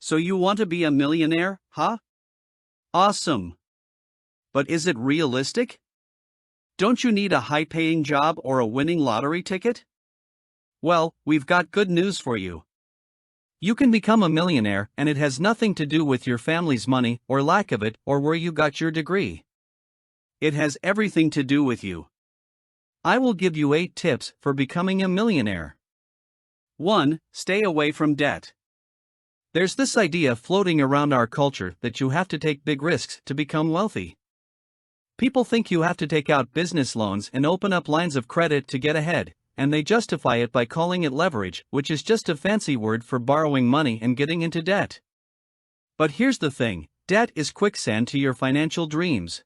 So you want to be a millionaire, huh? Awesome. But is it realistic? Don't you need a high-paying job or a winning lottery ticket? Well, we've got good news for you. You can become a millionaire, and it has nothing to do with your family's money or lack of it or where you got your degree. It has everything to do with you. I will give you 8 tips for becoming a millionaire. 1. Stay away from debt. There's this idea floating around our culture that you have to take big risks to become wealthy. People think you have to take out business loans and open up lines of credit to get ahead, and they justify it by calling it leverage, which is just a fancy word for borrowing money and getting into debt. But here's the thing, debt is quicksand to your financial dreams.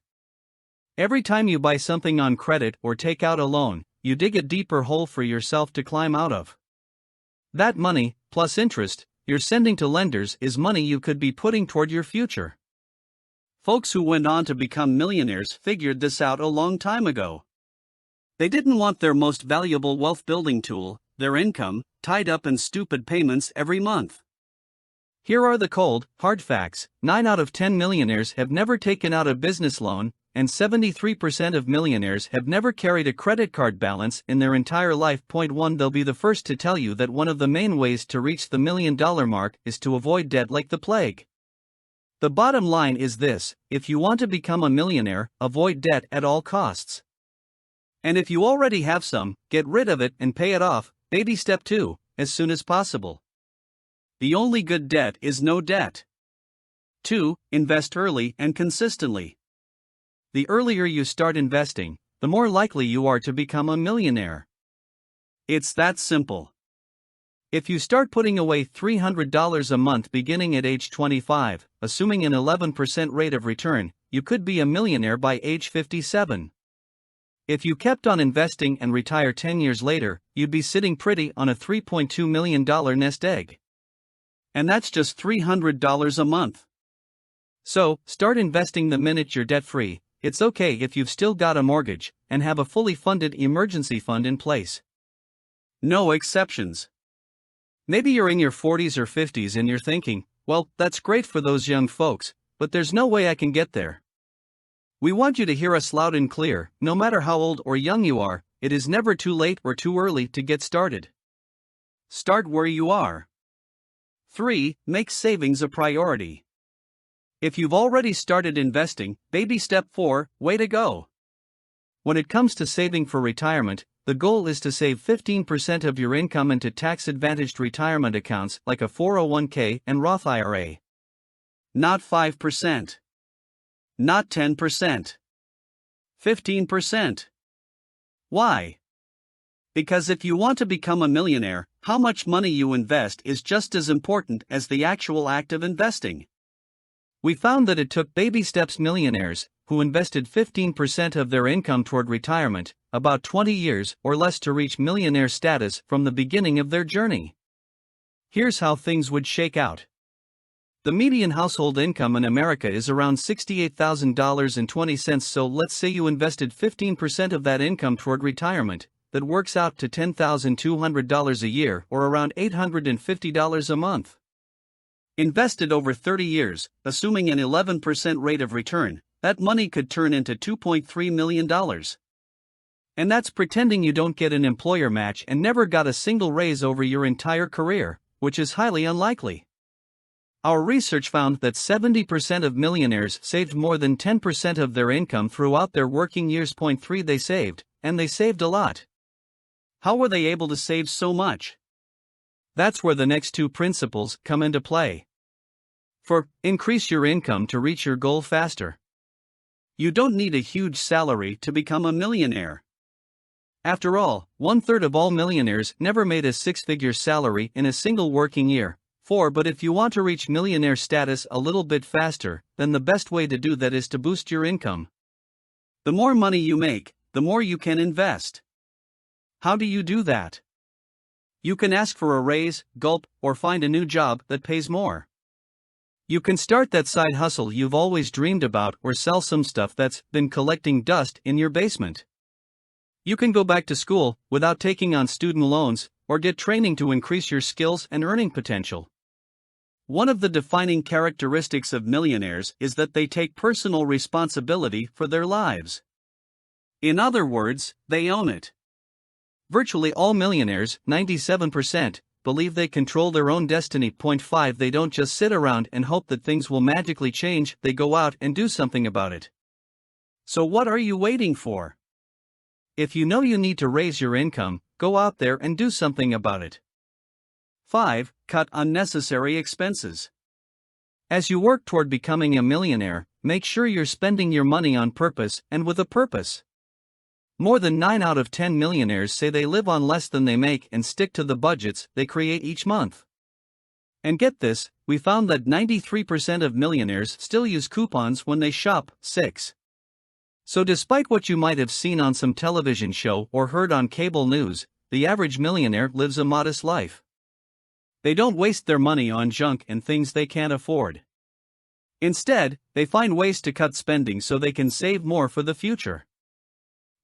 Every time you buy something on credit or take out a loan, you dig a deeper hole for yourself to climb out of. That money, plus interest, you're sending to lenders is money you could be putting toward your future. Folks who went on to become millionaires figured this out a long time ago. They didn't want their most valuable wealth-building tool, their income, tied up in stupid payments every month. Here are the cold, hard facts. 9 out of 10 millionaires have never taken out a business loan, and 73% of millionaires have never carried a credit card balance in their entire life. Point 1. They'll be the first to tell you that one of the main ways to reach the $1 million mark is to avoid debt like the plague. The bottom line is this: if you want to become a millionaire, avoid debt at all costs. And if you already have some, get rid of it and pay it off. Baby step 2, as soon as possible. The only good debt is no debt. 2. Invest early and consistently. The earlier you start investing, the more likely you are to become a millionaire. It's that simple. If you start putting away $300 a month beginning at age 25, assuming an 11% rate of return, you could be a millionaire by age 57. If you kept on investing and retire 10 years later, you'd be sitting pretty on a $3.2 million nest egg. And that's just $300 a month. So, start investing the minute you're debt-free. It's okay if you've still got a mortgage and have a fully funded emergency fund in place. No exceptions. Maybe you're in your 40s or 50s and you're thinking, well, that's great for those young folks, but there's no way I can get there. We want you to hear us loud and clear. No matter how old or young you are, it is never too late or too early to get started. Start where you are. 3. Make savings a priority. If you've already started investing, baby step 4, way to go. When it comes to saving for retirement, the goal is to save 15% of your income into tax-advantaged retirement accounts like a 401k and Roth IRA. Not 5%. Not 10%. 15%. Why? Because if you want to become a millionaire, how much money you invest is just as important as the actual act of investing. We found that it took baby steps millionaires, who invested 15% of their income toward retirement, about 20 years or less to reach millionaire status from the beginning of their journey. Here's how things would shake out. The median household income in America is around $68,000.20, so let's say you invested 15% of that income toward retirement. That works out to $10,200 a year or around $850 a month. Invested over 30 years, assuming an 11% rate of return, that money could turn into $2.3 million. And that's pretending you don't get an employer match and never got a single raise over your entire career, which is highly unlikely. Our research found that 70% of millionaires saved more than 10% of their income throughout their working years. Point 3. They saved, and they saved a lot. How were they able to save so much? That's where the next 2 principles come into play. For, increase your income to reach your goal faster. You don't need a huge salary to become a millionaire. After all, 1/3 of all millionaires never made a 6-figure salary in a single working year. 4. But if you want to reach millionaire status a little bit faster, then the best way to do that is to boost your income. The more money you make, the more you can invest. How do you do that? You can ask for a raise, gulp, or find a new job that pays more. You can start that side hustle you've always dreamed about or sell some stuff that's been collecting dust in your basement. You can go back to school without taking on student loans or get training to increase your skills and earning potential. One of the defining characteristics of millionaires is that they take personal responsibility for their lives. In other words, they own it. Virtually all millionaires, 97%, believe they control their own destiny. 5 They don't just sit around and hope that things will magically change, they go out and do something about it. So what are you waiting for? If you know you need to raise your income, go out there and do something about it. 5. Cut unnecessary expenses. As you work toward becoming a millionaire, make sure you're spending your money on purpose and with a purpose. More than 9 out of 10 millionaires say they live on less than they make and stick to the budgets they create each month. And get this, we found that 93% of millionaires still use coupons when they shop. 6. So despite what you might have seen on some television show or heard on cable news, the average millionaire lives a modest life. They don't waste their money on junk and things they can't afford. Instead, they find ways to cut spending so they can save more for the future.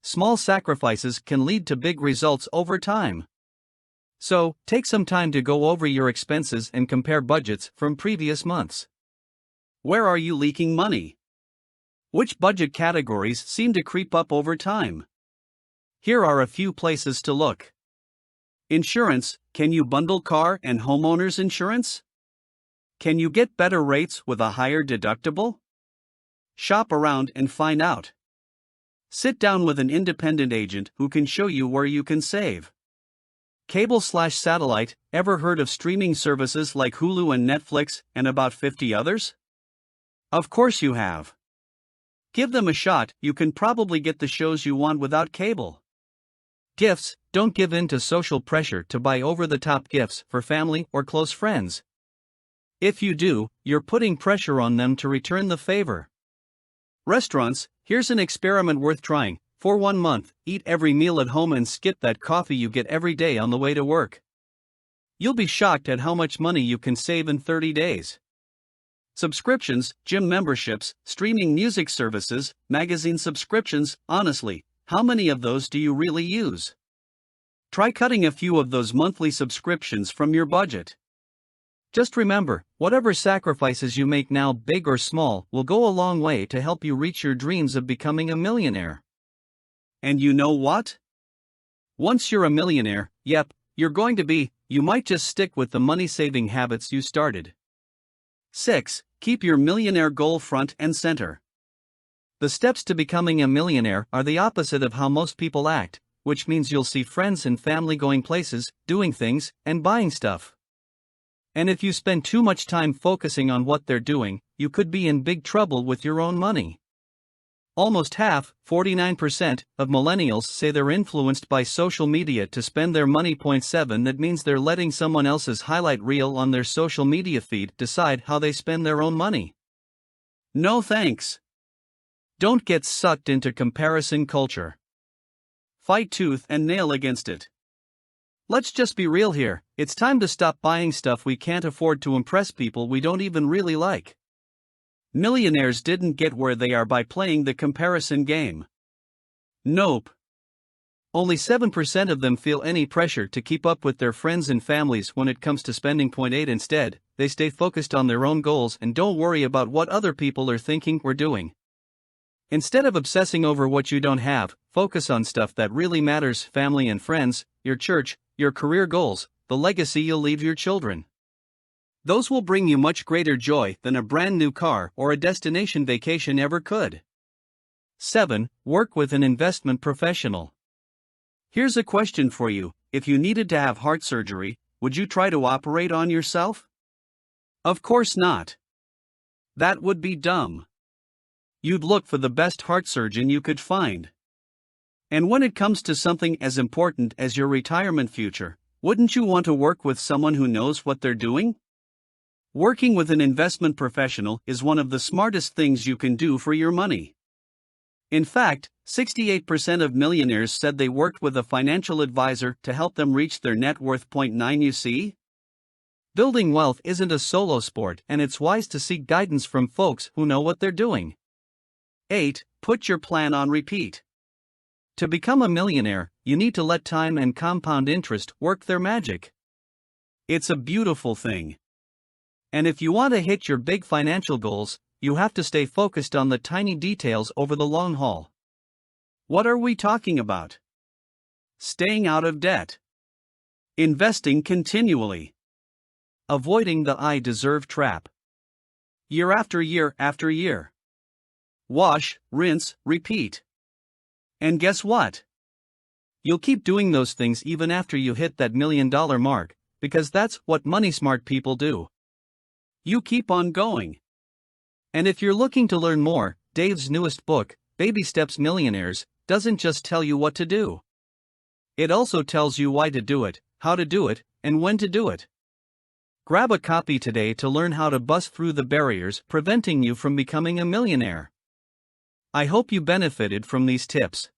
Small sacrifices can lead to big results over time. So, take some time to go over your expenses and compare budgets from previous months. Where are you leaking money? Which budget categories seem to creep up over time? Here are a few places to look. Insurance: can you bundle car and homeowners insurance? Can you get better rates with a higher deductible? Shop around and find out. Sit down with an independent agent who can show you where you can save. Cable/satellite: ever heard of streaming services like Hulu and Netflix and about 50 others? Of course you have. Give them a shot, you can probably get the shows you want without cable. Gifts: don't give in to social pressure to buy over-the-top gifts for family or close friends. If you do, you're putting pressure on them to return the favor. Restaurants: here's an experiment worth trying. For 1 month, eat every meal at home and skip that coffee you get every day on the way to work. You'll be shocked at how much money you can save in 30 days. Subscriptions: gym memberships, streaming music services, magazine subscriptions. Honestly, how many of those do you really use? Try cutting a few of those monthly subscriptions from your budget. Just remember, whatever sacrifices you make now, big or small, will go a long way to help you reach your dreams of becoming a millionaire. And you know what? Once you're a millionaire, you're going to be, you might just stick with the money-saving habits you started. 6. Keep your millionaire goal front and center. The steps to becoming a millionaire are the opposite of how most people act, which means you'll see friends and family going places, doing things, and buying stuff. And if you spend too much time focusing on what they're doing, you could be in big trouble with your own money. Almost half, 49%, of millennials say they're influenced by social media to spend their money. 7 That means they're letting someone else's highlight reel on their social media feed decide how they spend their own money. No thanks. Don't get sucked into comparison culture. Fight tooth and nail against it. Let's just be real here, it's time to stop buying stuff we can't afford to impress people we don't even really like. Millionaires didn't get where they are by playing the comparison game. Nope. Only 7% of them feel any pressure to keep up with their friends and families when it comes to spending. 8 Instead, they stay focused on their own goals and don't worry about what other people are thinking or doing. Instead of obsessing over what you don't have, focus on stuff that really matters: family and friends, your church, your career goals, the legacy you'll leave your children. Those will bring you much greater joy than a brand new car or a destination vacation ever could. 7. Work with an investment professional. Here's a question for you: if you needed to have heart surgery, would you try to operate on yourself? Of course not. That would be dumb. You'd look for the best heart surgeon you could find. And when it comes to something as important as your retirement future, wouldn't you want to work with someone who knows what they're doing? Working with an investment professional is one of the smartest things you can do for your money. In fact, 68% of millionaires said they worked with a financial advisor to help them reach their net worth. 9 You see? Building wealth isn't a solo sport, and it's wise to seek guidance from folks who know what they're doing. 8. Put your plan on repeat. To become a millionaire, you need to let time and compound interest work their magic. It's a beautiful thing. And if you want to hit your big financial goals, you have to stay focused on the tiny details over the long haul. What are we talking about? Staying out of debt. Investing continually. Avoiding the "I deserve" trap. Year after year after year. Wash, rinse, repeat. And guess what? You'll keep doing those things even after you hit that $1 million mark, because that's what money-smart people do. You keep on going. And if you're looking to learn more, Dave's newest book, Baby Steps Millionaires, doesn't just tell you what to do. It also tells you why to do it, how to do it, and when to do it. Grab a copy today to learn how to bust through the barriers preventing you from becoming a millionaire. I hope you benefited from these tips.